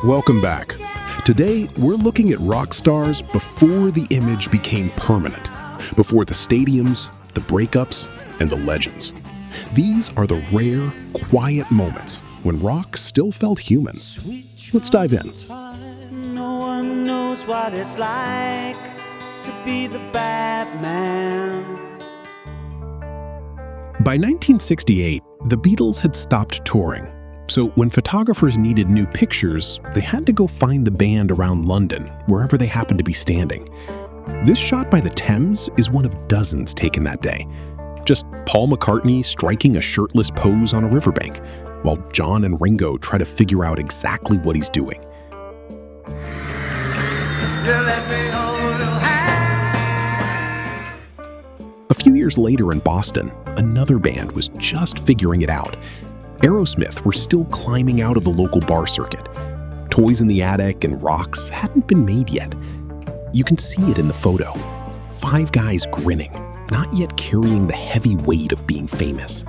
Welcome back. Today, we're looking at rock stars before the image became permanent, before the stadiums, the breakups, and the legends. These are the rare, quiet moments when rock still felt human. Let's dive in. No one knows what it's like to be the bad man. By 1968, the Beatles had stopped touring. So when photographers needed new pictures, they had to go find the band around London, wherever they happened to be standing. This shot by the Thames is one of dozens taken that day. Just Paul McCartney striking a shirtless pose on a riverbank, while John and Ringo try to figure out exactly what he's doing. A few years later in Boston, another band was just figuring it out. Aerosmith were still climbing out of the local bar circuit. Toys in the Attic and Rocks hadn't been made yet. You can see it in the photo. 5 guys grinning, not yet carrying the heavy weight of being famous.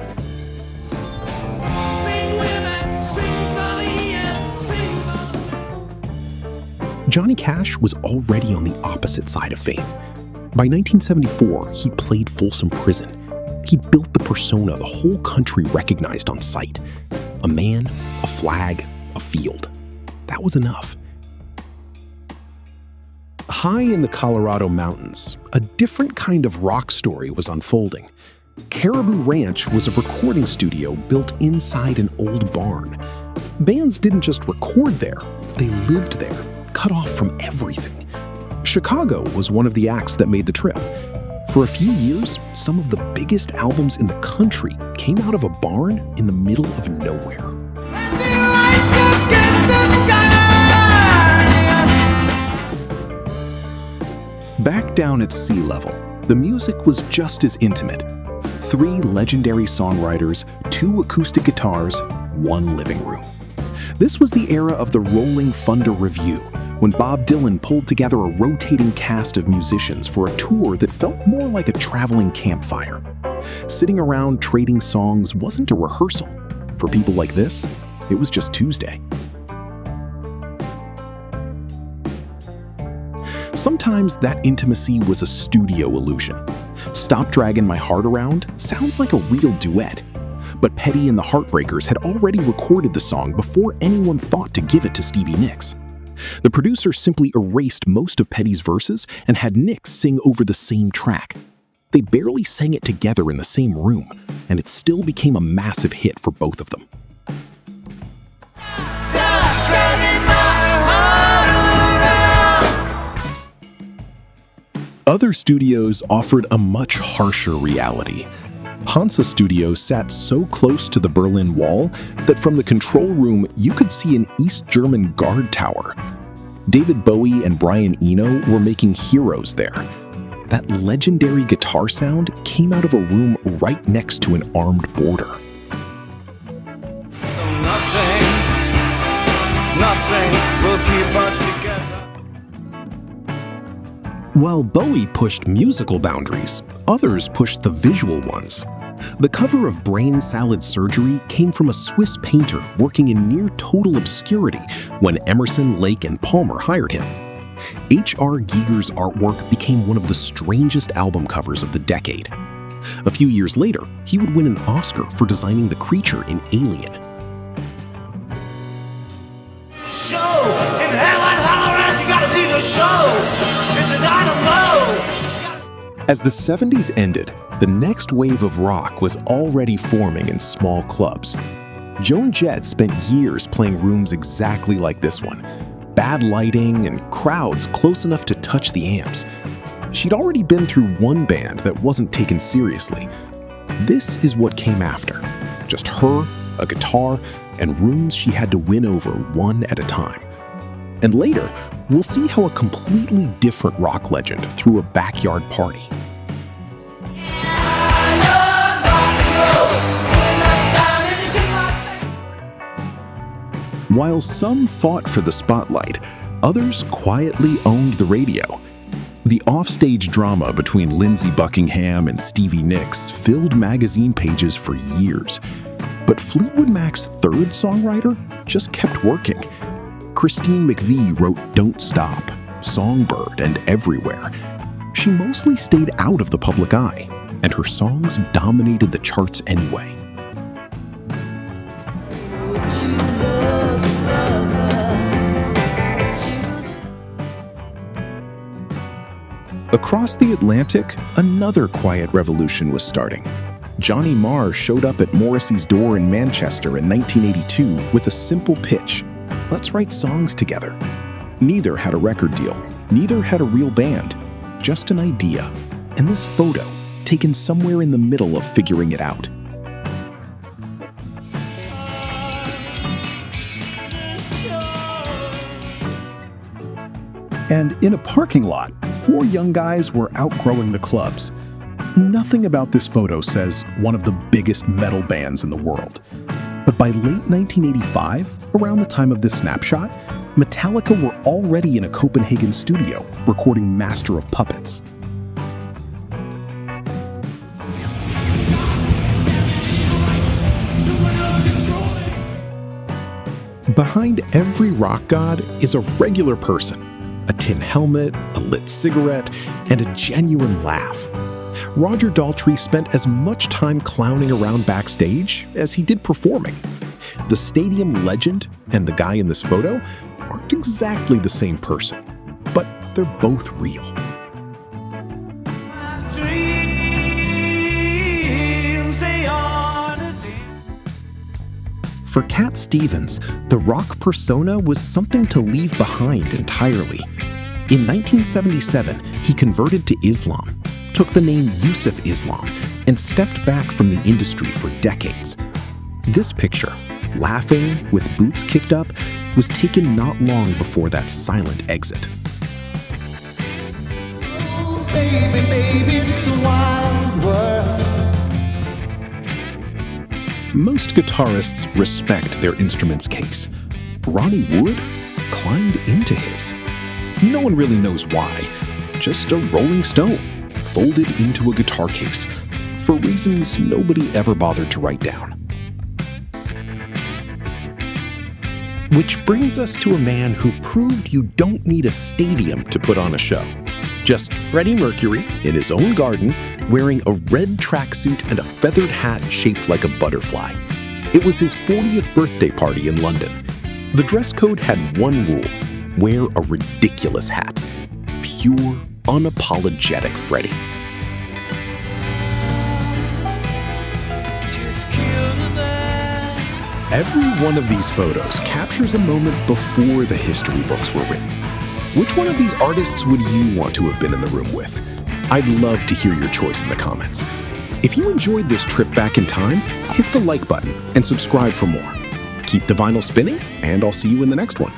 Johnny Cash was already on the opposite side of fame. By 1974, he played Folsom Prison. He built the persona the whole country recognized on sight. A man, a flag, a field. That was enough. High in the Colorado mountains, a different kind of rock story was unfolding. Caribou Ranch was a recording studio built inside an old barn. Bands didn't just record there, they lived there, cut off from everything. Chicago was one of the acts that made the trip. For a few years, some of the biggest albums in the country came out of a barn in the middle of nowhere. Back down at sea level, the music was just as intimate. 3 legendary songwriters, 2 acoustic guitars, 1 living room. This was the era of the Rolling Thunder Revue, when Bob Dylan pulled together a rotating cast of musicians for a tour that felt more like a traveling campfire. Sitting around trading songs wasn't a rehearsal. For people like this, it was just Tuesday. Sometimes that intimacy was a studio illusion. Stop Draggin' My Heart Around sounds like a real duet. But Petty and the Heartbreakers had already recorded the song before anyone thought to give it to Stevie Nicks. The producer simply erased most of Petty's verses and had Nicks sing over the same track. They barely sang it together in the same room, and it still became a massive hit for both of them. Other studios offered a much harsher reality. Hansa Studios sat so close to the Berlin Wall that from the control room you could see an East German guard tower. David Bowie and Brian Eno were making heroes there. That legendary guitar sound came out of a room right next to an armed border. Nothing will keep us together. While Bowie pushed musical boundaries, others pushed the visual ones. The cover of Brain Salad Surgery came from a Swiss painter working in near total obscurity when Emerson, Lake, and Palmer hired him. H.R. Giger's artwork became one of the strangest album covers of the decade. A few years later, he would win an Oscar for designing the creature in Alien. Show! In hell and Hollow, you gotta see the show! It's a dynamo! As the 70s ended, the next wave of rock was already forming in small clubs. Joan Jett spent years playing rooms exactly like this one. Bad lighting and crowds close enough to touch the amps. She'd already been through one band that wasn't taken seriously. This is what came after. Just her, a guitar, and rooms she had to win over one at a time. And later, we'll see how a completely different rock legend threw a backyard party. While some fought for the spotlight, others quietly owned the radio. The offstage drama between Lindsey Buckingham and Stevie Nicks filled magazine pages for years. But Fleetwood Mac's third songwriter just kept working. Christine McVie wrote Don't Stop, Songbird, and Everywhere. She mostly stayed out of the public eye, and her songs dominated the charts anyway. Across the Atlantic, another quiet revolution was starting. Johnny Marr showed up at Morrissey's door in Manchester in 1982 with a simple pitch: let's write songs together. Neither had a record deal, neither had a real band, just an idea, and this photo, taken somewhere in the middle of figuring it out. And in a parking lot, 4 young guys were outgrowing the clubs. Nothing about this photo says one of the biggest metal bands in the world. But by late 1985, around the time of this snapshot, Metallica were already in a Copenhagen studio recording Master of Puppets. Behind every rock god is a regular person. A tin helmet, a lit cigarette, and a genuine laugh. Roger Daltrey spent as much time clowning around backstage as he did performing. The stadium legend and the guy in this photo aren't exactly the same person, but they're both real. For Cat Stevens, the rock persona was something to leave behind entirely. In 1977, he converted to Islam, took the name Yusuf Islam, and stepped back from the industry for decades. This picture, laughing with boots kicked up, was taken not long before that silent exit. Oh, baby, baby, it's a wild world. Most guitarists respect their instrument's case. Ronnie Wood climbed into his. No one really knows why. Just a Rolling Stone, folded into a guitar case, for reasons nobody ever bothered to write down. Which brings us to a man who proved you don't need a stadium to put on a show. Just Freddie Mercury in his own garden, wearing a red tracksuit and a feathered hat shaped like a butterfly. It was his 40th birthday party in London. The dress code had one rule: wear a ridiculous hat. Pure, unapologetic Freddie. Every one of these photos captures a moment before the history books were written. Which one of these artists would you want to have been in the room with? I'd love to hear your choice in the comments. If you enjoyed this trip back in time, hit the like button and subscribe for more. Keep the vinyl spinning, and I'll see you in the next one.